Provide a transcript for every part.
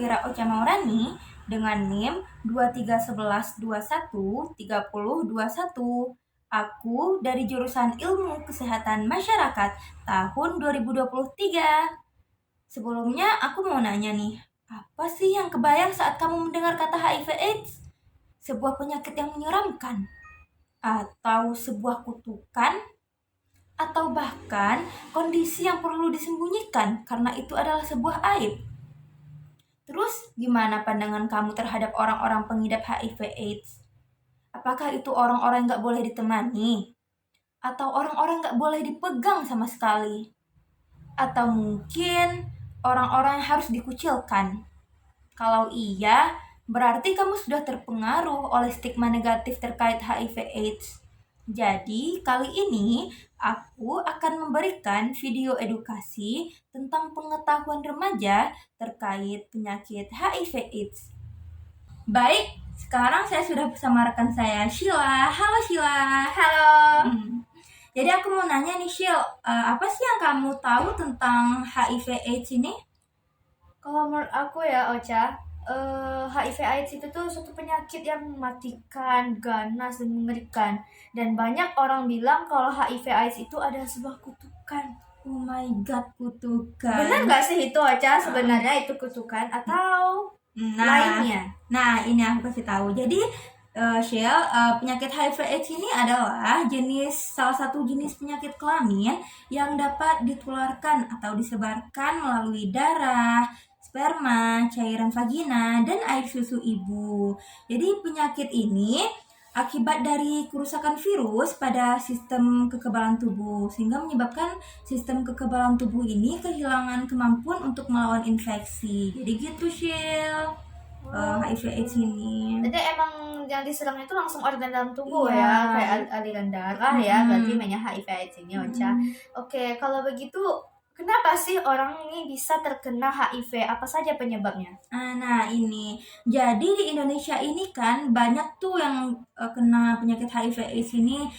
kira Ocha Maurani dengan NIM 2311213021. Aku dari jurusan Ilmu Kesehatan Masyarakat tahun 2023. Sebelumnya aku mau nanya nih, apa sih yang kebayang saat kamu mendengar kata HIV/AIDS? Sebuah penyakit yang menyeramkan? Atau sebuah kutukan? Atau bahkan kondisi yang perlu disembunyikan karena itu adalah sebuah aib? Terus gimana pandangan kamu terhadap orang-orang pengidap HIV/AIDS? Apakah itu orang-orang yang gak boleh ditemani? Atau orang-orang gak boleh dipegang sama sekali? Atau mungkin orang-orang yang harus dikucilkan? Kalau iya, berarti kamu sudah terpengaruh oleh stigma negatif terkait HIV/AIDS. Jadi, kali ini aku akan memberikan video edukasi tentang pengetahuan remaja terkait penyakit HIV/AIDS. Baik, sekarang saya sudah bersama rekan saya, Sheila. Halo Sheila. Halo. Jadi aku mau nanya nih Sheila, apa sih yang kamu tahu tentang HIV/AIDS ini? Kalau menurut aku ya Ocha, HIV/AIDS itu tuh suatu penyakit yang mematikan, ganas dan mengerikan. Dan banyak orang bilang kalau HIV/AIDS itu adalah sebuah kutukan. Oh my god, kutukan. Benar nggak sih itu Ocha? Sebenarnya itu kutukan atau lainnya? Nah, ini aku kasih tahu. Jadi, penyakit HIV/AIDS ini adalah salah satu jenis penyakit kelamin yang dapat ditularkan atau disebarkan melalui darah, sperma, cairan vagina, dan air susu ibu. Jadi penyakit ini akibat dari kerusakan virus pada sistem kekebalan tubuh, sehingga menyebabkan sistem kekebalan tubuh ini kehilangan kemampuan untuk melawan infeksi. Jadi gitu Shil, HIV/AIDS ini. Jadi emang yang diserang itu langsung organ dalam tubuh Iya. ya, kayak aliran darah ya, berarti namanya HIV/AIDS ini Ocha. Oke, kalau begitu kenapa sih orang ini bisa terkena HIV? Apa saja penyebabnya? Nah ini, jadi di Indonesia ini kan banyak tuh yang kena penyakit HIV/AIDS ini.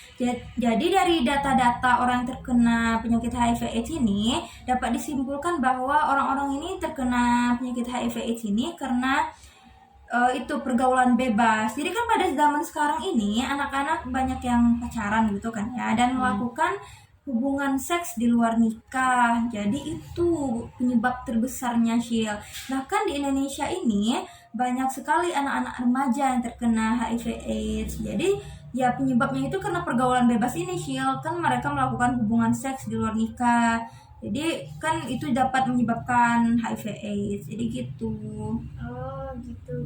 Jadi dari data-data orang yang terkena penyakit HIV/AIDS ini dapat disimpulkan bahwa orang-orang ini terkena penyakit HIV/AIDS ini karena itu pergaulan bebas. Jadi kan pada zaman sekarang ini anak-anak banyak yang pacaran gitu kan ya, dan melakukan hubungan seks di luar nikah. Jadi itu penyebab terbesarnya Shil. Bahkan di Indonesia ini banyak sekali anak-anak remaja yang terkena HIV/AIDS. Jadi ya penyebabnya itu karena pergaulan bebas ini Shil. Kan mereka melakukan hubungan seks di luar nikah. Jadi kan itu dapat menyebabkan HIV/AIDS. Jadi gitu. Oh gitu.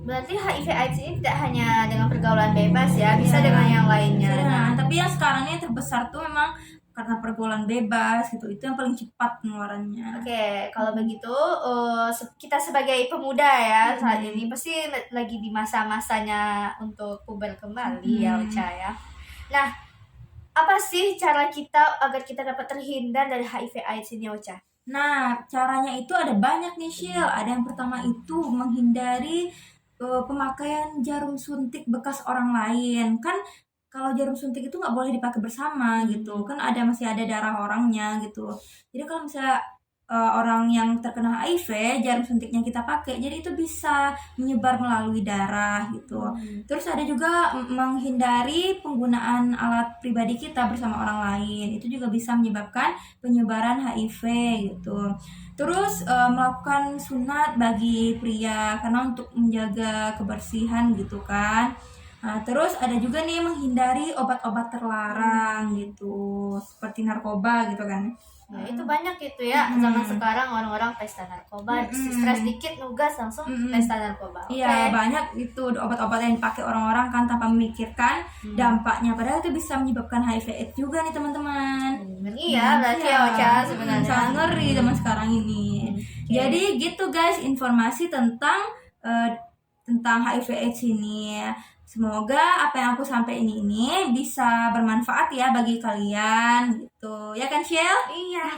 Berarti HIV/AIDS ini tidak hanya dengan pergaulan bebas ya, bisa dengan yang lainnya. Nah, tapi yang sekarang ini terbesar tuh memang karena pergaulan bebas gitu, itu yang paling cepat penularannya. Oke, kalau begitu kita sebagai pemuda ya saat ini pasti lagi di masa-masanya untuk puber kembali ya Ocha ya. Nah, apa sih cara kita agar kita dapat terhindar dari HIV/AIDS ini Ocha? Nah, caranya itu ada banyak nih Shil. Ada yang pertama itu menghindari pemakaian jarum suntik bekas orang lain. Kan kalau jarum suntik itu nggak boleh dipakai bersama gitu. Kan masih ada darah orangnya gitu. Jadi kalau misalnya orang yang terkena HIV, jarum suntiknya kita pakai, jadi itu bisa menyebar melalui darah gitu. Terus ada juga menghindari penggunaan alat pribadi kita bersama orang lain. Itu juga bisa menyebabkan penyebaran HIV gitu. Terus melakukan sunat bagi pria karena untuk menjaga kebersihan gitu kan. Nah, terus ada juga nih menghindari obat-obat terlarang gitu, seperti narkoba gitu kan. Ya, itu banyak gitu ya. Zaman sekarang orang-orang pesta narkoba, stres dikit nugas langsung pesta narkoba. Iya, banyak itu obat-obat yang dipakai orang-orang kan tanpa memikirkan dampaknya. Padahal itu bisa menyebabkan HIV/AIDS juga nih teman-teman. Ngeri ya berarti ya Ocha sebenarnya. Sangat ngeri zaman sekarang ini. Jadi gitu guys, informasi tentang HIV/AIDS ini. Semoga apa yang aku sampaikan ini bisa bermanfaat ya bagi kalian gitu. Ya kan Shell? Iya.